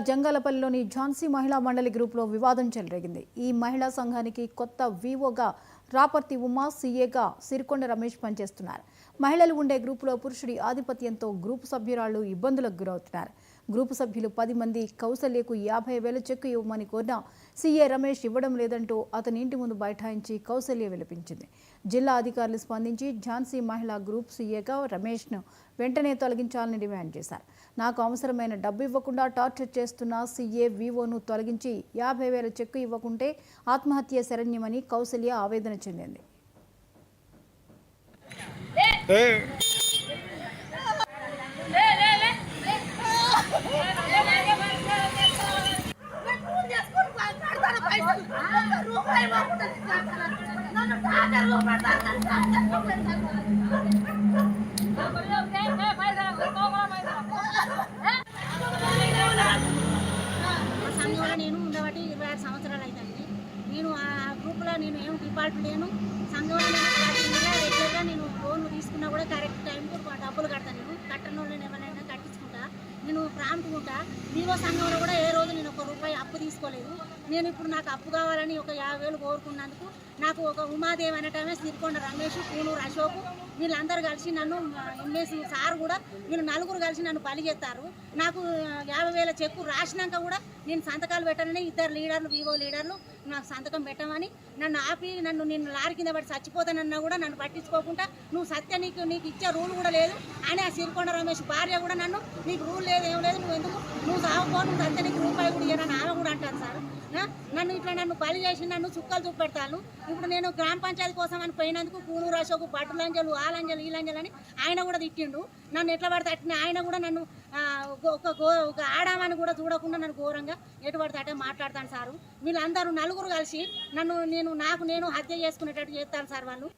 జంగాలపల్లిలోని ఝాన్సీ మహిళా మండలి గ్రూపులో వివాదం చెలరేగింది. ఈ మహిళా సంఘానికి కొత్త వీవోగా రాపర్తి ఉమా, సీఏగా సిరికొండ రమేష్ పనిచేస్తున్నారు. మహిళలు ఉండే గ్రూపులో పురుషుడి ఆధిపత్యంతో గ్రూపు సభ్యురాళ్లు ఇబ్బందులకు గురవుతున్నారు. గ్రూపు సభ్యులు 10 మంది కౌసల్యకు 50,000 చెక్కు ఇవ్వమని కోరినా సీఏ రమేష్ ఇవ్వడం లేదంటూ అతని ఇంటి ముందు బైఠాయించి కౌసల్య విలపించింది. జిల్లా అధికారులు స్పందించి ఝాన్సీ మహిళా గ్రూప్ సీఏగా రమేష్ను వెంటనే తొలగించాలని డిమాండ్ చేశారు. నాకు అవసరమైన డబ్బు ఇవ్వకుండా టార్చర్ చేస్తున్న సీఏ వీవోను తొలగించి 50,000 చెక్కు ఇవ్వకుంటే ఆత్మహత్య శరణ్యమని కౌసల్య ఆవేదన చెందింది. సంఘంలో నేను ఉండబట్టి 26 సంవత్సరాలు అవుతుంది. నేను ఆ గ్రూప్లో నేను ఏం డిఫాల్ట్ లేను. సంఘంలో నేను రెగ్యులర్గా నేను లోన్ తీసుకున్నా కూడా కరెక్ట్ టైంకు డబ్బులు కడతాను. నేను కట్టని వాళ్ళని ఎవరైనా కట్టించుకుంటా. నేను ప్రాంప్ట్గా ఉంటా. వివో సంఘంలో కూడా ఏ రోజు నేను ₹1 అప్పు తీసుకోలేదు. నేను ఇప్పుడు నాకు అప్పు కావాలని ఒక 50,000 కోరుకున్నందుకు నాకు ఒక ఉమాదేవి అనటమే సిరికొండ రమేష్, పూనూరు అశోక్ వీళ్ళందరూ కలిసి నన్ను ఎంఎస్సీ సార్ కూడా వీళ్ళు నలుగురు కలిసి నన్ను బలి చేస్తారు. నాకు 50,000 చెక్కు రాసినాక కూడా నేను సంతకాలు పెట్టాలని 2 లీడర్లు వివో లీడర్లు నాకు సంతకం పెట్టమని నన్ను ఆపి నేను లారీ కింద పడి చచ్చిపోతానన్నా కూడా నన్ను పట్టించుకోకుండా నువ్వు సత్య నీకు ఇచ్చే రూల్ కూడా లేదు అని ఆ సిరికొండ రమేష్ భార్య కూడా నన్ను నీకు రూల్ లేదు ఏం లేదు నువ్వు ఎందుకు నువ్వు సాగుకో నువ్వు సత్య నీకు రూపాయి కూడా ఇవ్వనని ఆమె కూడా అంటాను సార్. నన్ను ఇట్లా నన్ను బలి చేసి నన్ను చుక్కలు చూపెడతాను. ఇప్పుడు నేను గ్రామ పంచాయతీ కోసం అని పోయినందుకు పూనూరు అశోక్ బట్టులంజలు ఆ లంజలు ఈ లంజలు అని ఆయన కూడా తిట్టిండు. నన్ను ఎట్లా పడితే అట్టిన ఆయన కూడా నన్ను ఒక ఆడామని కూడా చూడకుండా నన్ను ఘోరంగా ఎటు పడితే అట్టే మాట్లాడతాను సారు. వీళ్ళందరూ నలుగురు కలిసి నన్ను నేను హత్య చేసుకునేటట్టు చేస్తాను సార్ వాళ్ళు.